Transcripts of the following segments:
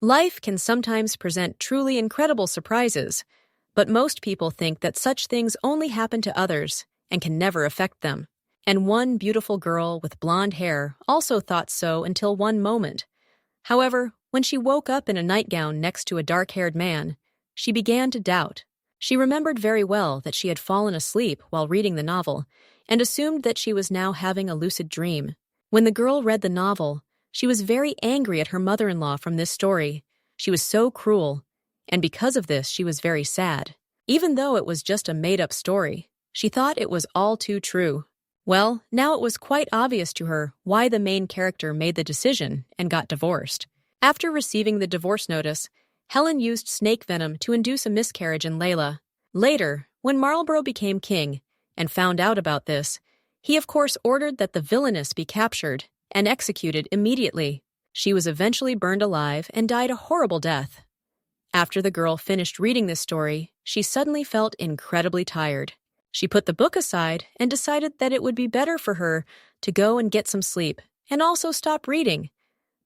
Life can sometimes present truly incredible surprises, but most people think that such things only happen to others and can never affect them. And one beautiful girl with blonde hair also thought so until one moment. However, when she woke up in a nightgown next to a dark-haired man, she began to doubt. She remembered very well that she had fallen asleep while reading the novel and assumed that she was now having a lucid dream. When the girl read the novel, she was very angry at her mother-in-law from this story. She was so cruel, and because of this she was very sad. Even though it was just a made-up story, she thought it was all too true. Well, now it was quite obvious to her why the main character made the decision and got divorced. After receiving the divorce notice, Helen used snake venom to induce a miscarriage in Layla. Later, when Marlborough became king and found out about this, he of course ordered that the villainess be captured and executed immediately. She was eventually burned alive and died a horrible death. After the girl finished reading this story, she suddenly felt incredibly tired. She put the book aside and decided that it would be better for her to go and get some sleep and also stop reading,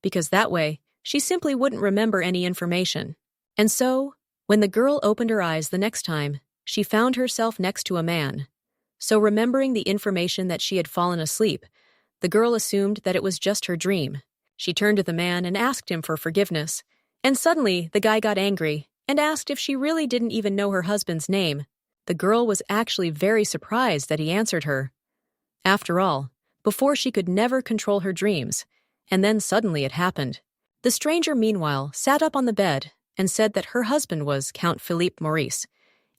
because that way she simply wouldn't remember any information. And so, when the girl opened her eyes the next time, she found herself next to a man. So remembering the information that she had fallen asleep, the girl assumed that it was just her dream. She turned to the man and asked him for forgiveness, and suddenly the guy got angry and asked if she really didn't even know her husband's name. The girl was actually very surprised that he answered her. After all, before she could never control her dreams, and then suddenly it happened. The stranger, meanwhile, sat up on the bed and said that her husband was Count Philippe Maurice,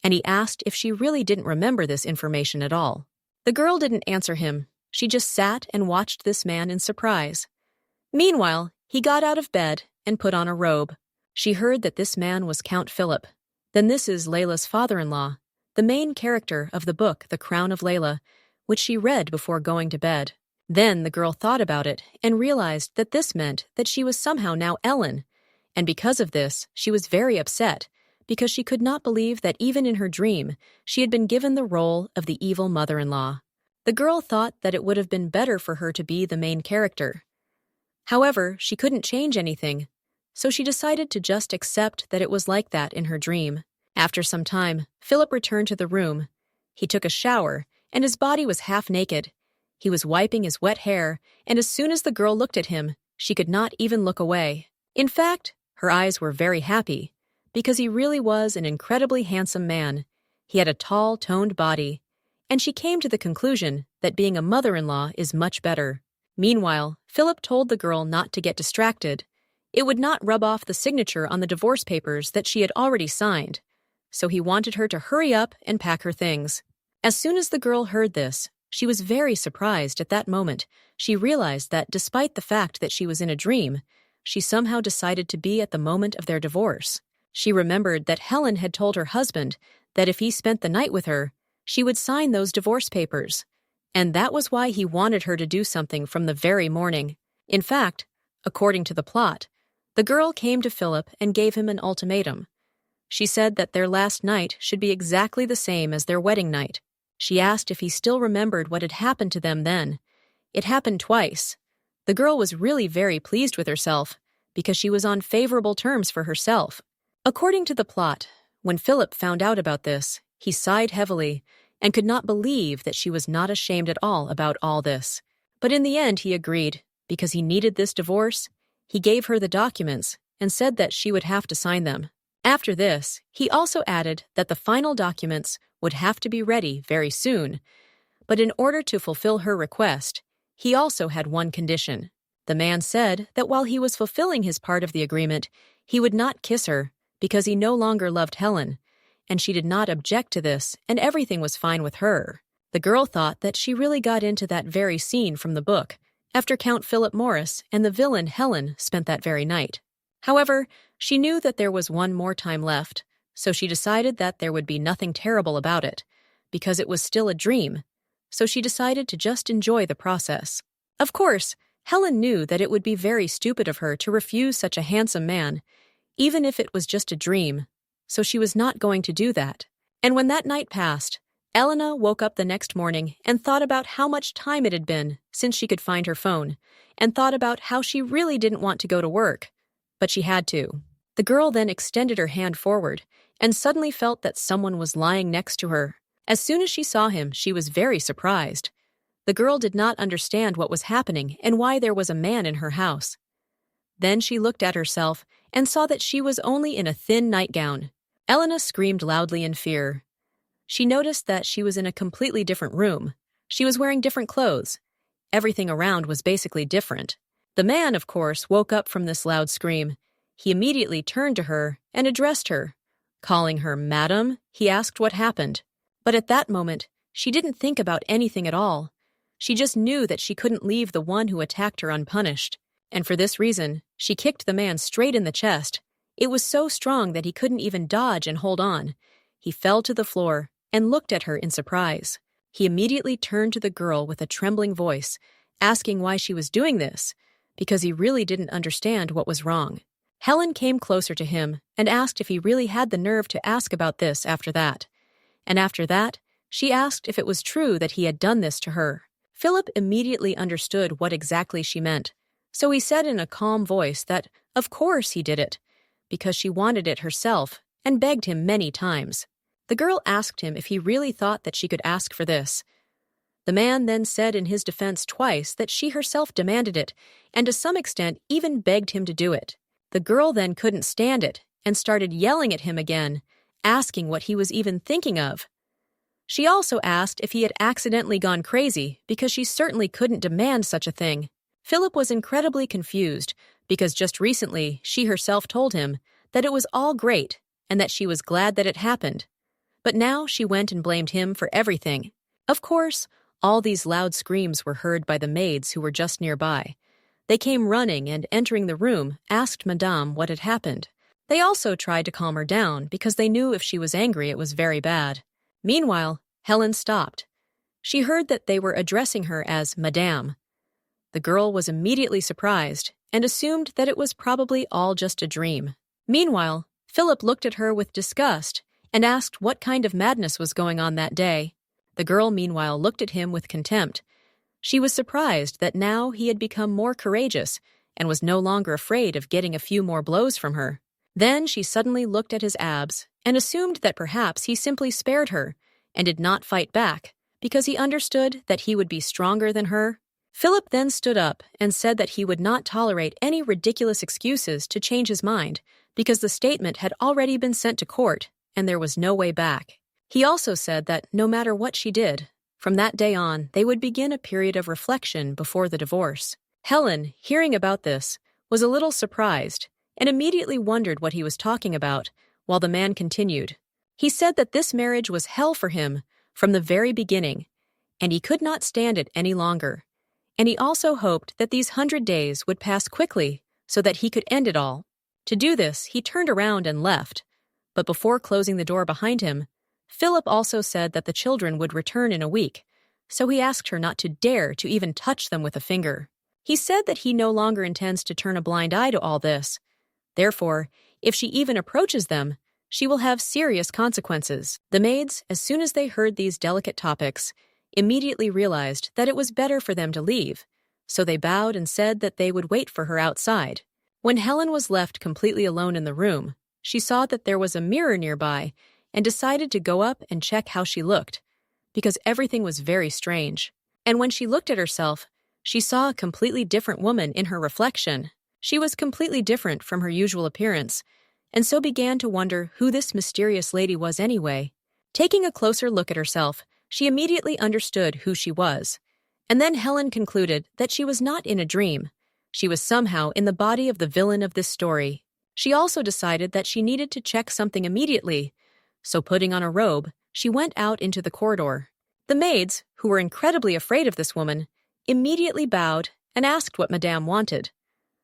and he asked if she really didn't remember this information at all. The girl didn't answer him. She just sat and watched this man in surprise. Meanwhile, he got out of bed and put on a robe. She heard that this man was Count Phillip. Then this is Layla's father-in-law, the main character of the book The Crown of Layla, which she read before going to bed. Then the girl thought about it and realized that this meant that she was somehow now Ellen, and because of this, she was very upset, because she could not believe that even in her dream, she had been given the role of the evil mother-in-law. The girl thought that it would have been better for her to be the main character. However, she couldn't change anything, so she decided to just accept that it was like that in her dream. After some time, Philip returned to the room. He took a shower, and his body was half naked. He was wiping his wet hair, and as soon as the girl looked at him, she could not even look away. In fact, her eyes were very happy, because he really was an incredibly handsome man. He had a tall, toned body, and she came to the conclusion that being a mother-in-law is much better. Meanwhile, Philip told the girl not to get distracted. It would not rub off the signature on the divorce papers that she had already signed, so he wanted her to hurry up and pack her things. As soon as the girl heard this, she was very surprised. At that moment. She realized that despite the fact that she was in a dream, she somehow decided to be at the moment of their divorce. She remembered that Helen had told her husband that if he spent the night with her, she would sign those divorce papers, and that was why he wanted her to do something from the very morning. In fact, according to the plot, the girl came to Philip and gave him an ultimatum. She said that their last night should be exactly the same as their wedding night. She asked if he still remembered what had happened to them then. It happened twice. The girl was really very pleased with herself, because she was on favorable terms for herself. According to the plot, when Philip found out about this, he sighed heavily and could not believe that she was not ashamed at all about all this. But in the end he agreed, because he needed this divorce. He gave her the documents and said that she would have to sign them. After this, he also added that the final documents would have to be ready very soon, but in order to fulfill her request, he also had one condition. The man said that while he was fulfilling his part of the agreement, he would not kiss her because he no longer loved Helen, and she did not object to this, and everything was fine with her. The girl thought that she really got into that very scene from the book, after Count Philip Morris and the villain Helen spent that very night. However, she knew that there was one more time left, so she decided that there would be nothing terrible about it, because it was still a dream, so she decided to just enjoy the process. Of course, Helen knew that it would be very stupid of her to refuse such a handsome man, even if it was just a dream, so she was not going to do that. And when that night passed, Elena woke up the next morning and thought about how much time it had been since she could find her phone, and thought about how she really didn't want to go to work. but she had to. The girl then extended her hand forward and suddenly felt that someone was lying next to her. As soon as she saw him, she was very surprised. The girl did not understand what was happening and why there was a man in her house. Then she looked at herself and saw that she was only in a thin nightgown. Elena screamed loudly in fear. She noticed that she was in a completely different room. She was wearing different clothes. Everything around was basically different. The man, of course, woke up from this loud scream. He immediately turned to her and addressed her. Calling her Madam, he asked what happened. But at that moment, she didn't think about anything at all. She just knew that she couldn't leave the one who attacked her unpunished. And for this reason, she kicked the man straight in the chest. It was so strong that he couldn't even dodge and hold on. He fell to the floor and looked at her in surprise. He immediately turned to the girl with a trembling voice, asking why she was doing this, because he really didn't understand what was wrong. Helen came closer to him and asked if he really had the nerve to ask about this after that. And after that, she asked if it was true that he had done this to her. Philip immediately understood what exactly she meant, so he said in a calm voice that, of course he did it, because she wanted it herself and begged him many times. The girl asked him if he really thought that she could ask for this. The man then said in his defense twice that she herself demanded it, and to some extent even begged him to do it. The girl then couldn't stand it and started yelling at him again, asking what he was even thinking of. She also asked if he had accidentally gone crazy because she certainly couldn't demand such a thing. Philip was incredibly confused because just recently she herself told him that it was all great and that she was glad that it happened. But now she went and blamed him for everything. Of course, all these loud screams were heard by the maids who were just nearby. They came running and, entering the room, asked Madame what had happened. They also tried to calm her down because they knew if she was angry it was very bad. Meanwhile, Helen stopped. She heard that they were addressing her as Madame. The girl was immediately surprised and assumed that it was probably all just a dream. Meanwhile, Philip looked at her with disgust and asked what kind of madness was going on that day. The girl, meanwhile, looked at him with contempt. She was surprised that now he had become more courageous and was no longer afraid of getting a few more blows from her. Then she suddenly looked at his abs and assumed that perhaps he simply spared her and did not fight back because he understood that he would be stronger than her. Philip then stood up and said that he would not tolerate any ridiculous excuses to change his mind because the statement had already been sent to court and there was no way back. He also said that no matter what she did, from that day on, they would begin a period of reflection before the divorce. Helen, hearing about this, was a little surprised and immediately wondered what he was talking about, while the man continued. He said that this marriage was hell for him from the very beginning, and he could not stand it any longer. And he also hoped that these 100 days would pass quickly so that he could end it all. To do this, he turned around and left. But before closing the door behind him, Philip also said that the children would return in a week, so he asked her not to dare to even touch them with a finger. He said that he no longer intends to turn a blind eye to all this. Therefore, if she even approaches them, she will have serious consequences. The maids, as soon as they heard these delicate topics, immediately realized that it was better for them to leave, so they bowed and said that they would wait for her outside. When Helen was left completely alone in the room, she saw that there was a mirror nearby and decided to go up and check how she looked, because everything was very strange. And when she looked at herself, she saw a completely different woman in her reflection. She was completely different from her usual appearance, and so began to wonder who this mysterious lady was anyway. Taking a closer look at herself, she immediately understood who she was. And then Helen concluded that she was not in a dream. She was somehow in the body of the villain of this story. She also decided that she needed to check something immediately, so putting on a robe, she went out into the corridor. The maids, who were incredibly afraid of this woman, immediately bowed and asked what Madame wanted.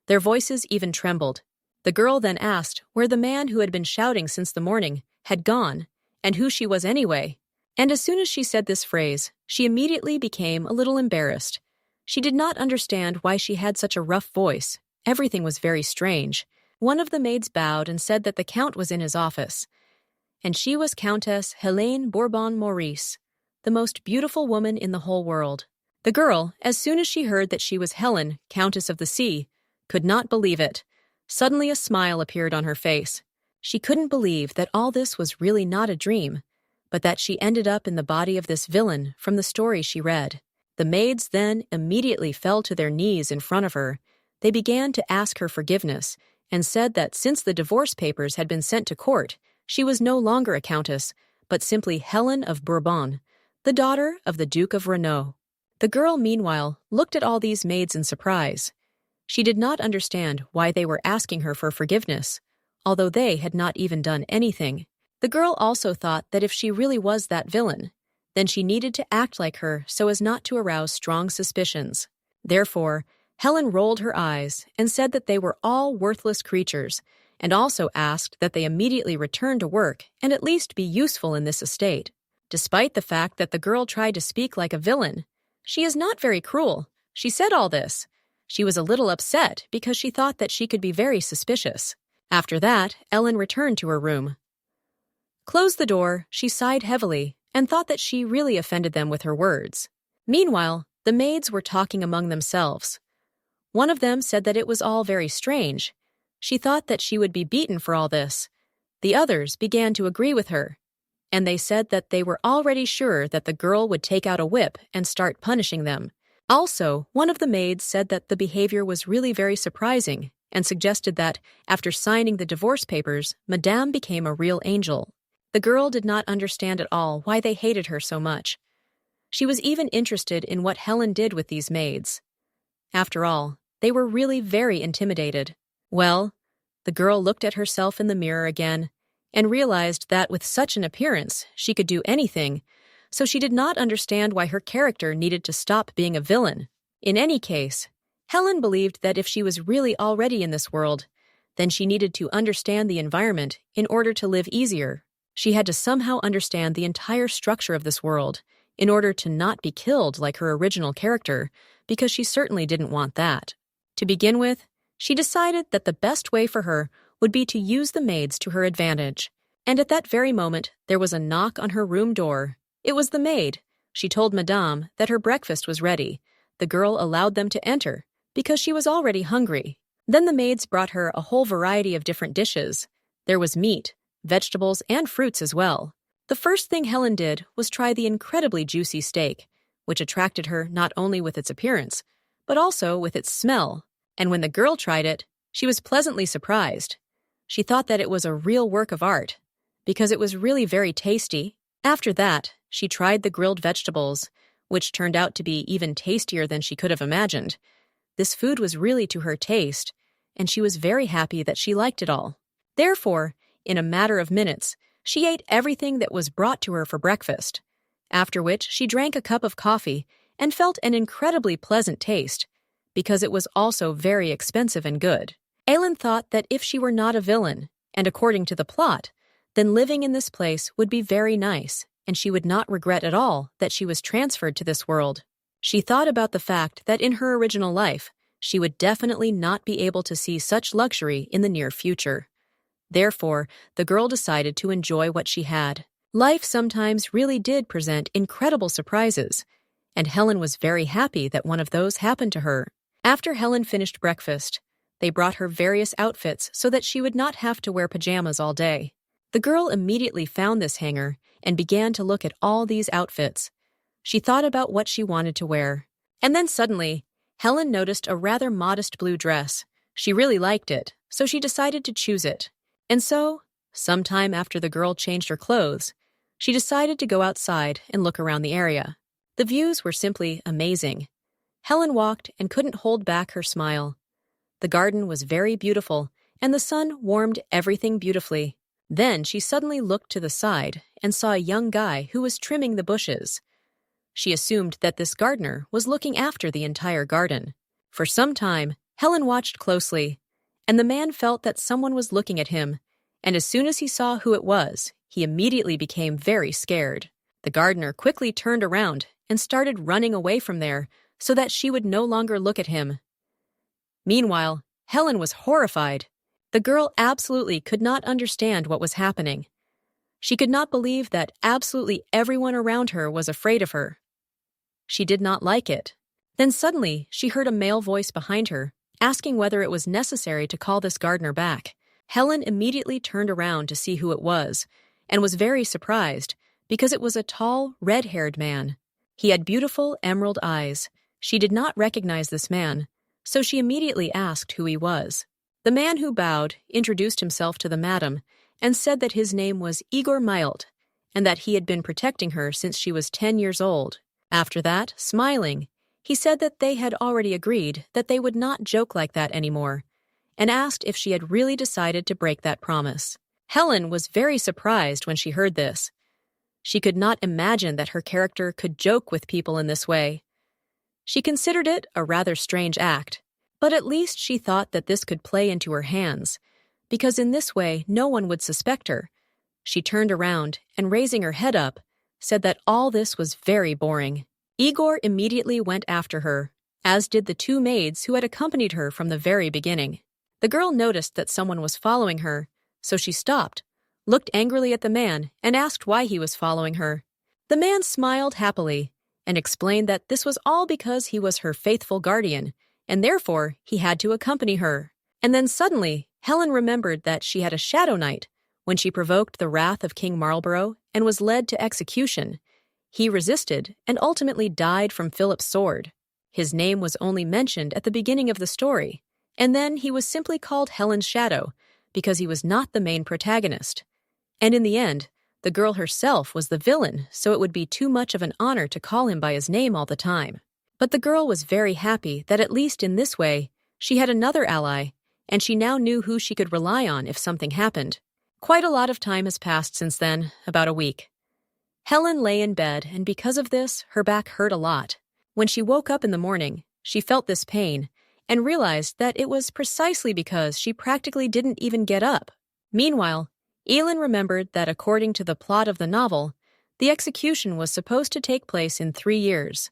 Their voices even trembled. The girl then asked where the man who had been shouting since the morning had gone, and who she was anyway. And as soon as she said this phrase, she immediately became a little embarrassed. She did not understand why she had such a rough voice. Everything was very strange. One of the maids bowed and said that the Count was in his office. And she was Countess Helene Bourbon-Maurice, the most beautiful woman in the whole world. The girl, as soon as she heard that she was Helen, Countess of the Sea, could not believe it, Suddenly a smile appeared on her face. She couldn't believe that all this was really not a dream, but that she ended up in the body of this villain from the story she read. The maids then immediately fell to their knees in front of her. They began to ask her forgiveness and said that since the divorce papers had been sent to court, she was no longer a countess, but simply Helen of Bourbon, the daughter of the Duke of Renaud. The girl, meanwhile, looked at all these maids in surprise. She did not understand why they were asking her for forgiveness, although they had not even done anything. The girl also thought that if she really was that villain, then she needed to act like her so as not to arouse strong suspicions. Therefore, Helen rolled her eyes and said that they were all worthless creatures, and also asked that they immediately return to work and at least be useful in this estate. Despite the fact that the girl tried to speak like a villain, she is not very cruel. She said all this. She was a little upset because she thought that she could be very suspicious. After that, Ellen returned to her room. Closed the door, she sighed heavily and thought that she really offended them with her words. Meanwhile, the maids were talking among themselves. One of them said that it was all very strange. She thought that she would be beaten for all this. The others began to agree with her, and they said that they were already sure that the girl would take out a whip and start punishing them. Also, one of the maids said that the behavior was really very surprising and suggested that, after signing the divorce papers, Madame became a real angel. The girl did not understand at all why they hated her so much. She was even interested in what Helen did with these maids. After all, they were really very intimidated. Well, the girl looked at herself in the mirror again and realized that with such an appearance, she could do anything, so she did not understand why her character needed to stop being a villain. In any case, Helen believed that if she was really already in this world, then she needed to understand the environment in order to live easier. She had to somehow understand the entire structure of this world in order to not be killed like her original character, because she certainly didn't want that. To begin with, she decided that the best way for her would be to use the maids to her advantage. And at that very moment, there was a knock on her room door. It was the maid. She told Madame that her breakfast was ready. The girl allowed them to enter, because she was already hungry. Then the maids brought her a whole variety of different dishes. There was meat, vegetables, and fruits as well. The first thing Helen did was try the incredibly juicy steak, which attracted her not only with its appearance, but also with its smell. And when the girl tried it, she was pleasantly surprised. She thought that it was a real work of art, because it was really very tasty. After that, she tried the grilled vegetables, which turned out to be even tastier than she could have imagined. This food was really to her taste, and she was very happy that she liked it all. Therefore, in a matter of minutes, she ate everything that was brought to her for breakfast, after which she drank a cup of coffee and felt an incredibly pleasant taste, because it was also very expensive and good. Aylin thought that if she were not a villain, and according to the plot, then living in this place would be very nice, and she would not regret at all that she was transferred to this world. She thought about the fact that in her original life, she would definitely not be able to see such luxury in the near future. Therefore, the girl decided to enjoy what she had. Life sometimes really did present incredible surprises, and Helen was very happy that one of those happened to her. After Helen finished breakfast, they brought her various outfits so that she would not have to wear pajamas all day. The girl immediately found this hanger and began to look at all these outfits. She thought about what she wanted to wear. And then suddenly, Helen noticed a rather modest blue dress. She really liked it, so she decided to choose it. And so, sometime after the girl changed her clothes, she decided to go outside and look around the area. The views were simply amazing. Helen walked and couldn't hold back her smile. The garden was very beautiful, and the sun warmed everything beautifully. Then she suddenly looked to the side and saw a young guy who was trimming the bushes. She assumed that this gardener was looking after the entire garden. For some time, Helen watched closely, and the man felt that someone was looking at him, and as soon as he saw who it was, he immediately became very scared. The gardener quickly turned around and started running away from there so that she would no longer look at him. Meanwhile, Helen was horrified. The girl absolutely could not understand what was happening. She could not believe that absolutely everyone around her was afraid of her. She did not like it. Then suddenly, she heard a male voice behind her, asking whether it was necessary to call this gardener back. Helen immediately turned around to see who it was, and was very surprised because it was a tall, red-haired man. He had beautiful emerald eyes. She did not recognize this man, so she immediately asked who he was. The man who bowed introduced himself to the madam and said that his name was Igor Milt, and that he had been protecting her since she was 10 years old. After that, smiling, he said that they had already agreed that they would not joke like that anymore, and asked if she had really decided to break that promise. Helen was very surprised when she heard this. She could not imagine that her character could joke with people in this way. She considered it a rather strange act, but at least she thought that this could play into her hands, because in this way no one would suspect her. She turned around and, raising her head up, said that all this was very boring. Igor immediately went after her, as did the 2 maids who had accompanied her from the very beginning. The girl noticed that someone was following her, so she stopped, looked angrily at the man, and asked why he was following her. The man smiled happily and explained that this was all because he was her faithful guardian, and therefore he had to accompany her. And then suddenly, Helen remembered that she had a shadow knight when she provoked the wrath of King Marlborough and was led to execution. He resisted and ultimately died from Philip's sword. His name was only mentioned at the beginning of the story, and then he was simply called Helen's shadow because he was not the main protagonist. And in the end, the girl herself was the villain, so it would be too much of an honor to call him by his name all the time. But the girl was very happy that at least in this way, she had another ally, and she now knew who she could rely on if something happened. Quite a lot of time has passed since then, about a week. Helen lay in bed, and because of this, her back hurt a lot. When she woke up in the morning, she felt this pain and realized that it was precisely because she practically didn't even get up. Meanwhile, Elin remembered that according to the plot of the novel, the execution was supposed to take place in 3 years.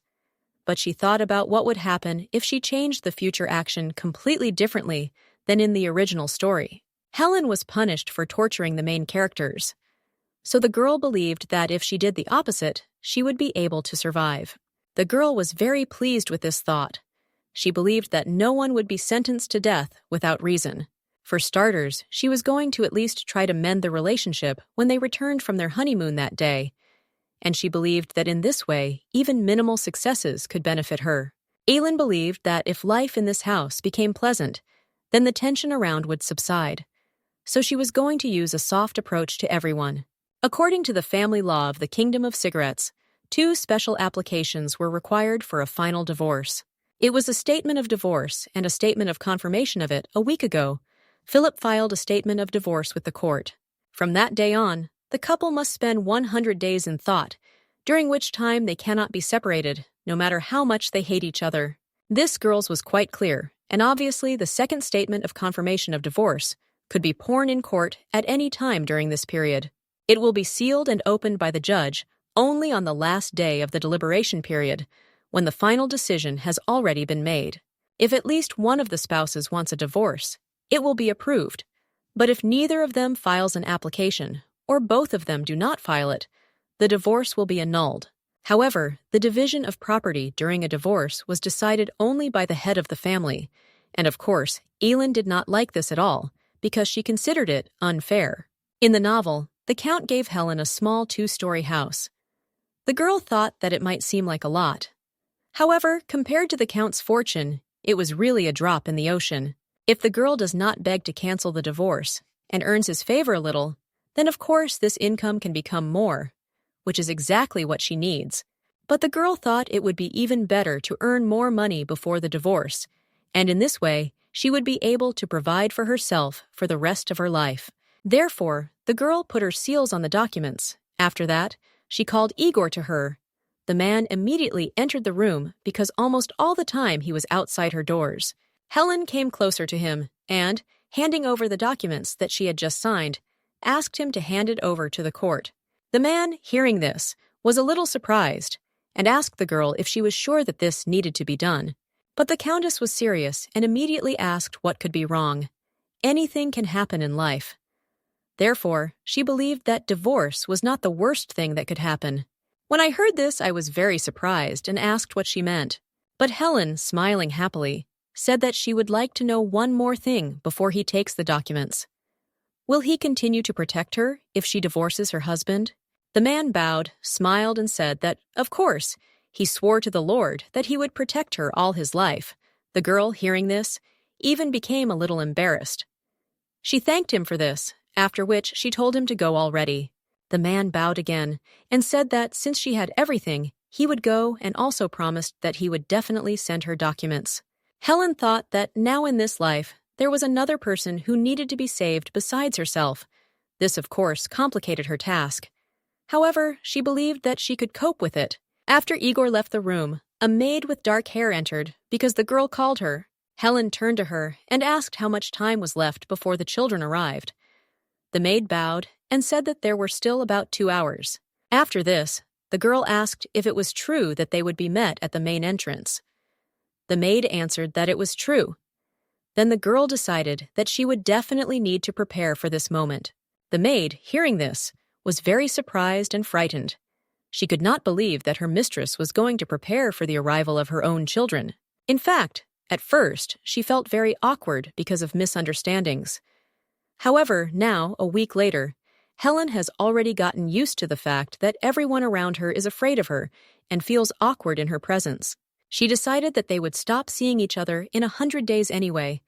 But she thought about what would happen if she changed the future action completely differently than in the original story. Helen was punished for torturing the main characters, so the girl believed that if she did the opposite, she would be able to survive. The girl was very pleased with this thought. She believed that no one would be sentenced to death without reason. For starters, she was going to at least try to mend the relationship when they returned from their honeymoon that day, and she believed that in this way, even minimal successes could benefit her. Elin believed that if life in this house became pleasant, then the tension around would subside. So she was going to use a soft approach to everyone. According to the family law of the Kingdom of Cigarettes, 2 special applications were required for a final divorce. It was a statement of divorce and a statement of confirmation of it a week ago. Philip filed a statement of divorce with the court. From that day on, the couple must spend 100 days in thought, during which time they cannot be separated, no matter how much they hate each other. This girl's was quite clear, and obviously the second statement of confirmation of divorce could be porn in court at any time during this period. It will be sealed and opened by the judge only on the last day of the deliberation period, when the final decision has already been made. If at least one of the spouses wants a divorce, it will be approved. But if neither of them files an application, or both of them do not file it, the divorce will be annulled. However, the division of property during a divorce was decided only by the head of the family, and of course, Elin did not like this at all, because she considered it unfair. In the novel, the Count gave Helen a small 2-story house. The girl thought that it might seem like a lot. However, compared to the Count's fortune, it was really a drop in the ocean. If the girl does not beg to cancel the divorce and earns his favor a little, then of course this income can become more, which is exactly what she needs. But the girl thought it would be even better to earn more money before the divorce, and in this way, she would be able to provide for herself for the rest of her life. Therefore, the girl put her seals on the documents. After that, she called Igor to her. The man immediately entered the room because almost all the time he was outside her doors. Helen came closer to him and, handing over the documents that she had just signed, asked him to hand it over to the court. The man, hearing this, was a little surprised and asked the girl if she was sure that this needed to be done. But the Countess was serious and immediately asked what could be wrong. Anything can happen in life. Therefore, she believed that divorce was not the worst thing that could happen. When I heard this, I was very surprised and asked what she meant. But Helen, smiling happily, said that she would like to know one more thing before he takes the documents. Will he continue to protect her if she divorces her husband? The man bowed, smiled, and said that, of course, he swore to the Lord that he would protect her all his life. The girl, hearing this, even became a little embarrassed. She thanked him for this, after which she told him to go already. The man bowed again and said that since she had everything, he would go, and also promised that he would definitely send her documents. Helen thought that now in this life, there was another person who needed to be saved besides herself. This, of course, complicated her task. However, she believed that she could cope with it. After Igor left the room, a maid with dark hair entered because the girl called her. Helen turned to her and asked how much time was left before the children arrived. The maid bowed and said that there were still about 2 hours. After this, the girl asked if it was true that they would be met at the main entrance. The maid answered that it was true. Then the girl decided that she would definitely need to prepare for this moment. The maid, hearing this, was very surprised and frightened. She could not believe that her mistress was going to prepare for the arrival of her own children. In fact, at first, she felt very awkward because of misunderstandings. However, now, a week later, Helen has already gotten used to the fact that everyone around her is afraid of her and feels awkward in her presence. She decided that they would stop seeing each other in 100 days anyway,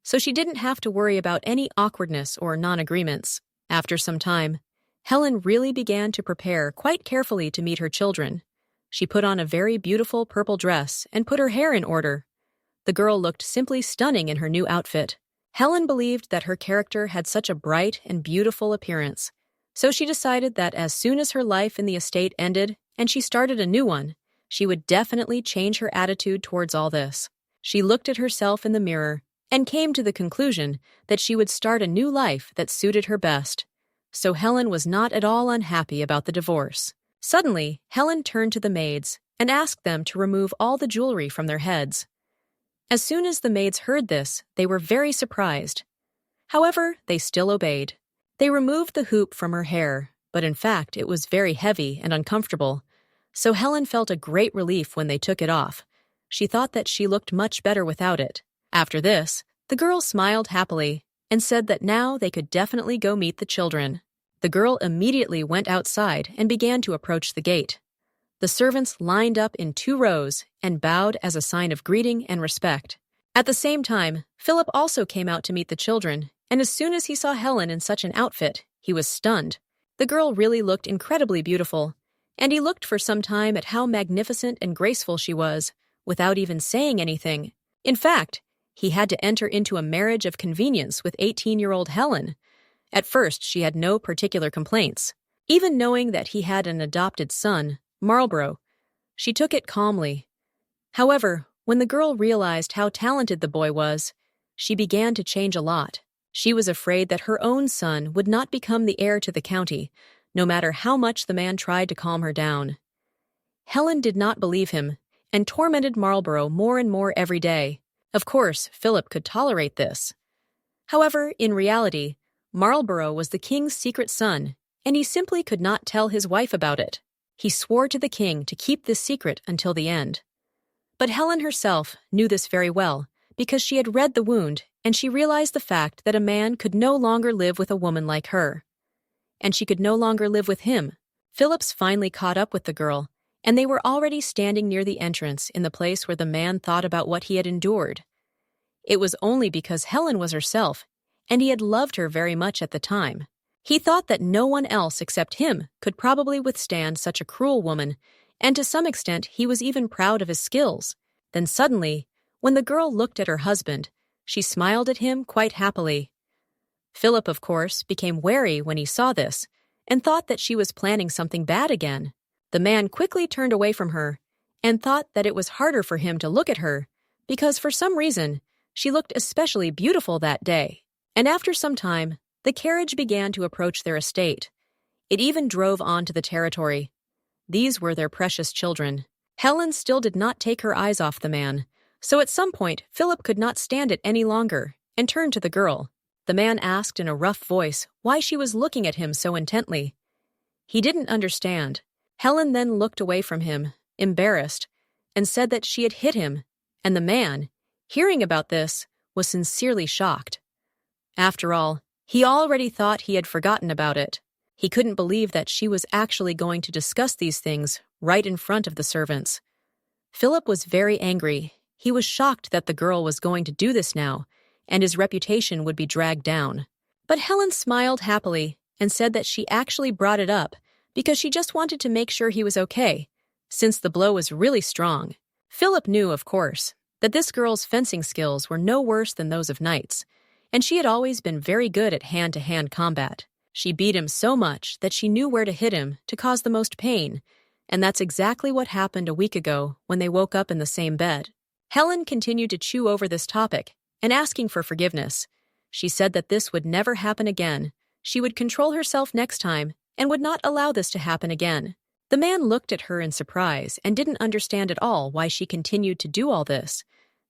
so she didn't have to worry about any awkwardness or non-agreements. After some time, Helen really began to prepare quite carefully to meet her children. She put on a very beautiful purple dress and put her hair in order. The girl looked simply stunning in her new outfit. Helen believed that her character had such a bright and beautiful appearance, so she decided that as soon as her life in the estate ended and she started a new one, she would definitely change her attitude towards all this. She looked at herself in the mirror and came to the conclusion that she would start a new life that suited her best. So Helen was not at all unhappy about the divorce. Suddenly, Helen turned to the maids and asked them to remove all the jewelry from their heads. As soon as the maids heard this, they were very surprised. However, they still obeyed. They removed the hoop from her hair, but in fact it was very heavy and uncomfortable, so Helen felt a great relief when they took it off. She thought that she looked much better without it. After this, the girl smiled happily and said that now they could definitely go meet the children. The girl immediately went outside and began to approach the gate. The servants lined up in 2 rows and bowed as a sign of greeting and respect. At the same time, Phillip also came out to meet the children, and as soon as he saw Helen in such an outfit, he was stunned. The girl really looked incredibly beautiful, and he looked for some time at how magnificent and graceful she was, without even saying anything. In fact, he had to enter into a marriage of convenience with 18-year-old Helen. At first, she had no particular complaints. Even knowing that he had an adopted son, Marlborough, she took it calmly. However, when the girl realized how talented the boy was, she began to change a lot. She was afraid that her own son would not become the heir to the county, no matter how much the man tried to calm her down. Helen did not believe him, and tormented Marlborough more and more every day. Of course, Philip could tolerate this. However, in reality, Marlborough was the king's secret son, and he simply could not tell his wife about it. He swore to the king to keep this secret until the end. But Helen herself knew this very well, because she had read the wound, and she realized the fact that a man could no longer live with a woman like her. And she could no longer live with him. Phillips finally caught up with the girl, and they were already standing near the entrance in the place where the man thought about what he had endured. It was only because Helen was herself, and he had loved her very much at the time. He thought that no one else except him could probably withstand such a cruel woman, and to some extent he was even proud of his skills. Then suddenly, when the girl looked at her husband, she smiled at him quite happily. Philip, of course, became wary when he saw this, and thought that she was planning something bad again. The man quickly turned away from her, and thought that it was harder for him to look at her, because for some reason, she looked especially beautiful that day. And after some time, the carriage began to approach their estate. It even drove onto the territory. These were their precious children. Helen still did not take her eyes off the man, so at some point Philip could not stand it any longer and turned to the girl. The man asked in a rough voice why she was looking at him so intently. He didn't understand. Helen then looked away from him, embarrassed, and said that she had hit him, and the man, hearing about this, was sincerely shocked. After all, he already thought he had forgotten about it. He couldn't believe that she was actually going to discuss these things right in front of the servants. Philip was very angry. He was shocked that the girl was going to do this now, and his reputation would be dragged down. But Helen smiled happily and said that she actually brought it up because she just wanted to make sure he was okay, since the blow was really strong. Philip knew, of course, that this girl's fencing skills were no worse than those of knights, and she had always been very good at hand-to-hand combat. She beat him so much that she knew where to hit him to cause the most pain, and that's exactly what happened a week ago when they woke up in the same bed. Helen continued to chew over this topic and asking for forgiveness. She said that this would never happen again. She would control herself next time and would not allow this to happen again. The man looked at her in surprise and didn't understand at all why she continued to do all this.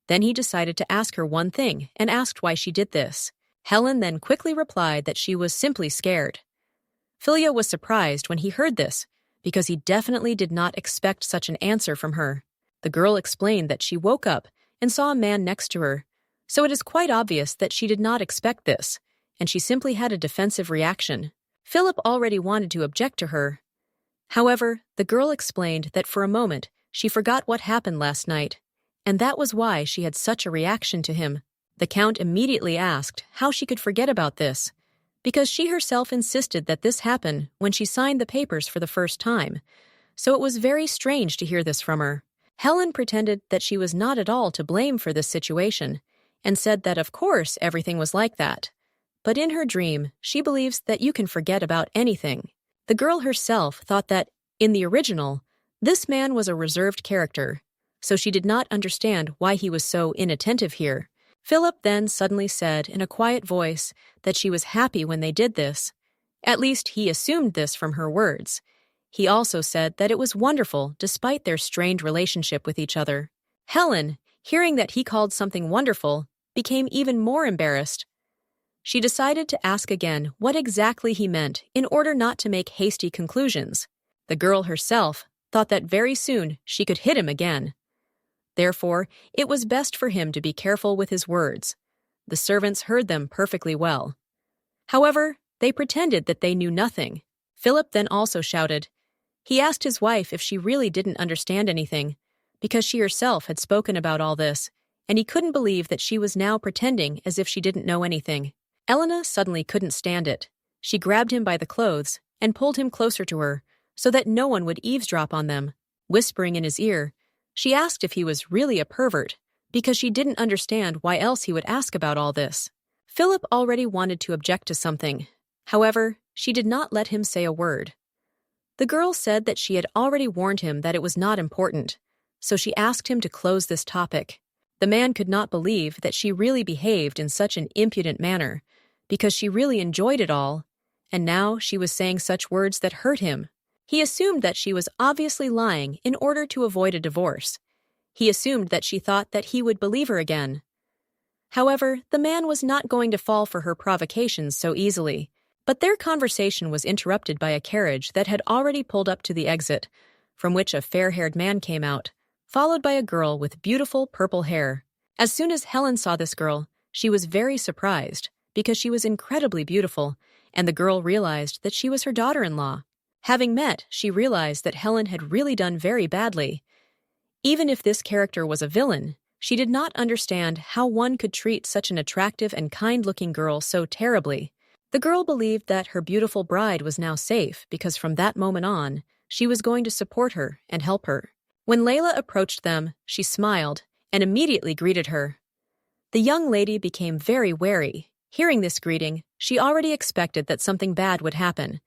Then he decided to ask her one thing and asked why she did this. Helen then quickly replied that she was simply scared. Phillip was surprised when he heard this, because he definitely did not expect such an answer from her. The girl explained that she woke up and saw a man next to her, so it is quite obvious that she did not expect this, and she simply had a defensive reaction. Philip already wanted to object to her. However, the girl explained that for a moment she forgot what happened last night, and that was why she had such a reaction to him. The Count immediately asked how she could forget about this, because she herself insisted that this happened when she signed the papers for the first time, so it was very strange to hear this from her. Helen pretended that she was not at all to blame for this situation, and said that of course everything was like that. But in her dream, she believes that you can forget about anything. The girl herself thought that, in the original, this man was a reserved character, so she did not understand why he was so inattentive here. Philip then suddenly said in a quiet voice that she was happy when they did this. At least he assumed this from her words. He also said that it was wonderful despite their strained relationship with each other. Helen, hearing that he called something wonderful, became even more embarrassed. She decided to ask again what exactly he meant in order not to make hasty conclusions. The girl herself thought that very soon she could hit him again. Therefore, it was best for him to be careful with his words. The servants heard them perfectly well. However, they pretended that they knew nothing. Philip then also shouted. He asked his wife if she really didn't understand anything, because she herself had spoken about all this, and he couldn't believe that she was now pretending as if she didn't know anything. Elena suddenly couldn't stand it. She grabbed him by the clothes and pulled him closer to her, so that no one would eavesdrop on them. Whispering in his ear, she asked if he was really a pervert, because she didn't understand why else he would ask about all this. Philip already wanted to object to something. However, she did not let him say a word. The girl said that she had already warned him that it was not important, so she asked him to close this topic. The man could not believe that she really behaved in such an impudent manner, because she really enjoyed it all, and now she was saying such words that hurt him. He assumed that she was obviously lying in order to avoid a divorce. He assumed that she thought that he would believe her again. However, the man was not going to fall for her provocations so easily. But their conversation was interrupted by a carriage that had already pulled up to the exit, from which a fair-haired man came out, followed by a girl with beautiful purple hair. As soon as Helen saw this girl, she was very surprised, because she was incredibly beautiful, and the girl realized that she was her daughter-in-law. Having met, she realized that Helen had really done very badly. Even if this character was a villain, she did not understand how one could treat such an attractive and kind-looking girl so terribly. The girl believed that her beautiful bride was now safe because from that moment on, she was going to support her and help her. When Layla approached them, she smiled and immediately greeted her. The young lady became very wary. Hearing this greeting, she already expected that something bad would happen.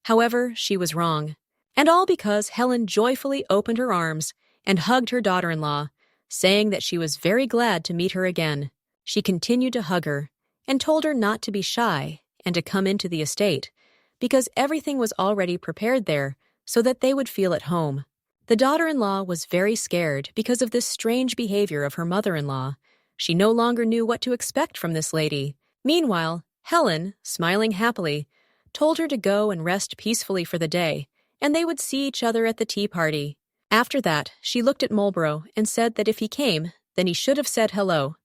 However, she was wrong, and all because Helen joyfully opened her arms and hugged her daughter-in-law, saying that she was very glad to meet her again. She continued to hug her and told her not to be shy and to come into the estate, because everything was already prepared there so that they would feel at home. The daughter-in-law was very scared because of this strange behavior of her mother-in-law. She no longer knew what to expect from this lady. Meanwhile, Helen, smiling happily, told her to go and rest peacefully for the day, and they would see each other at the tea party. After that, she looked at Marlborough and said that if he came, then he should have said hello.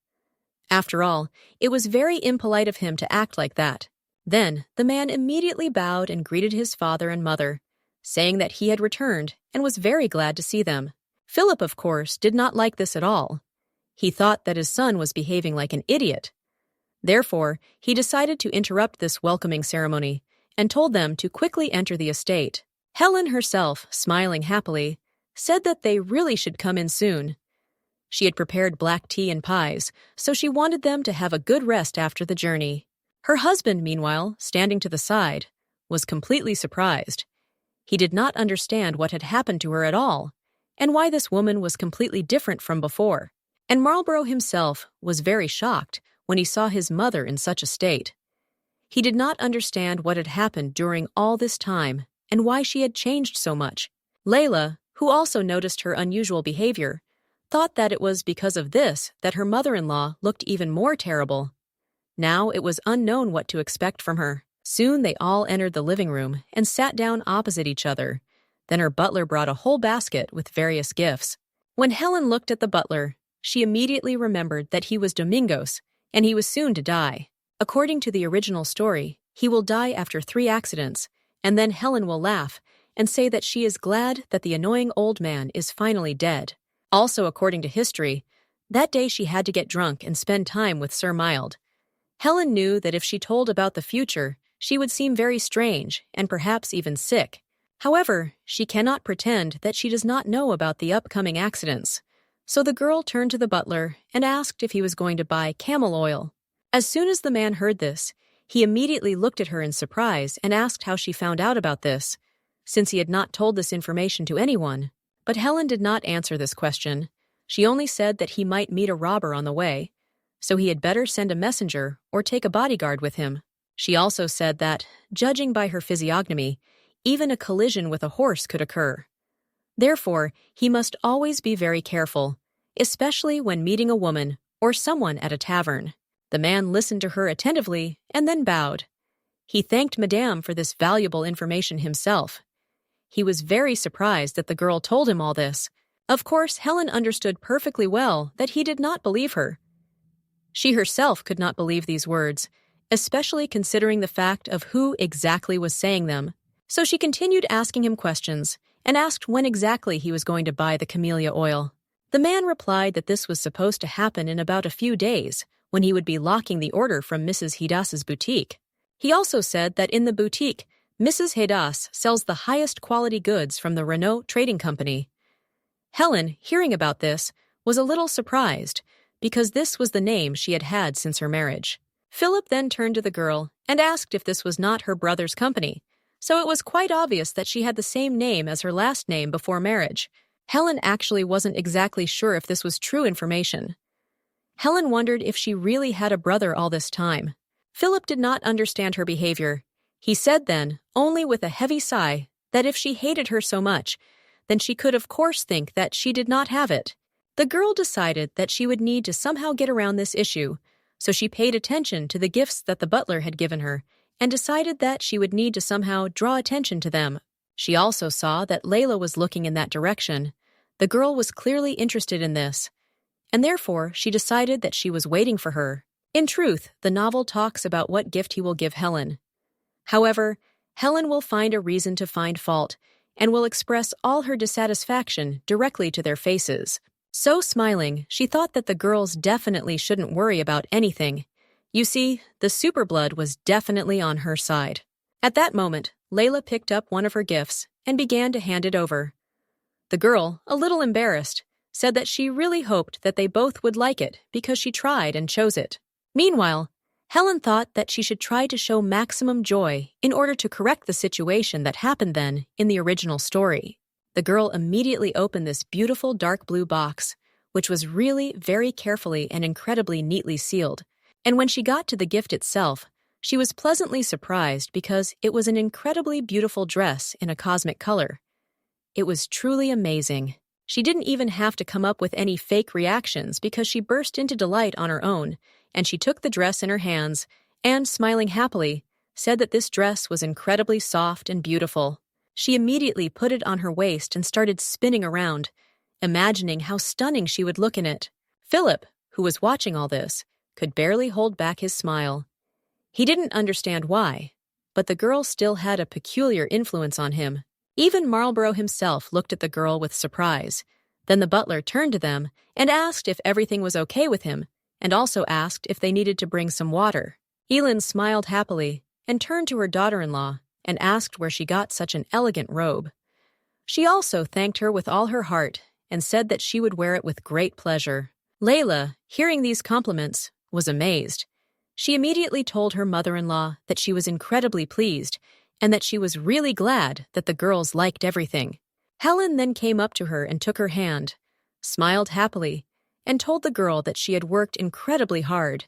After all, it was very impolite of him to act like that. Then the man immediately bowed and greeted his father and mother, saying that he had returned and was very glad to see them. Philip, of course, did not like this at all. He thought that his son was behaving like an idiot. Therefore, he decided to interrupt this welcoming ceremony and told them to quickly enter the estate. Helen herself, smiling happily, said that they really should come in soon. She had prepared black tea and pies, so she wanted them to have a good rest after the journey. Her husband, meanwhile, standing to the side, was completely surprised. He did not understand what had happened to her at all, and why this woman was completely different from before. And Marlborough himself was very shocked when he saw his mother in such a state. He did not understand what had happened during all this time and why she had changed so much. Layla, who also noticed her unusual behavior, thought that it was because of this that her mother-in-law looked even more terrible. Now it was unknown what to expect from her. Soon they all entered the living room and sat down opposite each other. Then her butler brought a whole basket with various gifts. When Helen looked at the butler, she immediately remembered that he was Domingos, and he was soon to die. According to the original story, he will die after 3 accidents, and then Helen will laugh and say that she is glad that the annoying old man is finally dead. Also, according to history, that day she had to get drunk and spend time with Sir Mild. Helen knew that if she told about the future, she would seem very strange and perhaps even sick. However, she cannot pretend that she does not know about the upcoming accidents. So the girl turned to the butler and asked if he was going to buy camel oil. As soon as the man heard this, he immediately looked at her in surprise and asked how she found out about this, since he had not told this information to anyone. But Helen did not answer this question. She only said that he might meet a robber on the way, so he had better send a messenger or take a bodyguard with him. She also said that, judging by her physiognomy, even a collision with a horse could occur. Therefore, he must always be very careful, especially when meeting a woman or someone at a tavern. The man listened to her attentively and then bowed. He thanked Madame for this valuable information himself. He was very surprised that the girl told him all this. Of course, Helen understood perfectly well that he did not believe her. She herself could not believe these words, especially considering the fact of who exactly was saying them. So she continued asking him questions and asked when exactly he was going to buy the camellia oil. The man replied that this was supposed to happen in about a few days, when he would be locking the order from Mrs. Hedas's boutique. He also said that in the boutique, Mrs. Hedas sells the highest quality goods from the Renault Trading Company. Helen, hearing about this, was a little surprised, because this was the name she had had since her marriage. Philip then turned to the girl and asked if this was not her brother's company, so it was quite obvious that she had the same name as her last name before marriage. Helen actually wasn't exactly sure if this was true information. Helen wondered if she really had a brother all this time. Philip did not understand her behavior. He said then, only with a heavy sigh, that if she hated her so much, then she could of course think that she did not have it. The girl decided that she would need to somehow get around this issue, so she paid attention to the gifts that the butler had given her and decided that she would need to somehow draw attention to them. She also saw that Layla was looking in that direction. The girl was clearly interested in this, and therefore she decided that she was waiting for her. In truth, the novel talks about what gift he will give Helen. However, Helen will find a reason to find fault and will express all her dissatisfaction directly to their faces. So smiling, she thought that the girls definitely shouldn't worry about anything. You see, the superblood was definitely on her side. At that moment, Layla picked up one of her gifts and began to hand it over. The girl, a little embarrassed, said that she really hoped that they both would like it because she tried and chose it. Meanwhile, Helen thought that she should try to show maximum joy in order to correct the situation that happened then in the original story. The girl immediately opened this beautiful dark blue box, which was really very carefully and incredibly neatly sealed. And when she got to the gift itself, she was pleasantly surprised because it was an incredibly beautiful dress in a cosmic color. It was truly amazing. She didn't even have to come up with any fake reactions because she burst into delight on her own, and she took the dress in her hands and, smiling happily, said that this dress was incredibly soft and beautiful. She immediately put it on her waist and started spinning around, imagining how stunning she would look in it. Philip, who was watching all this, could barely hold back his smile. He didn't understand why, but the girl still had a peculiar influence on him. Even Marlborough himself looked at the girl with surprise. Then the butler turned to them and asked if everything was okay with him, and also asked if they needed to bring some water. Elin smiled happily and turned to her daughter-in-law and asked where she got such an elegant robe. She also thanked her with all her heart and said that she would wear it with great pleasure. Layla, hearing these compliments, was amazed. She immediately told her mother-in-law that she was incredibly pleased and that she was really glad that the girls liked everything. Helen then came up to her and took her hand, smiled happily, and told the girl that she had worked incredibly hard,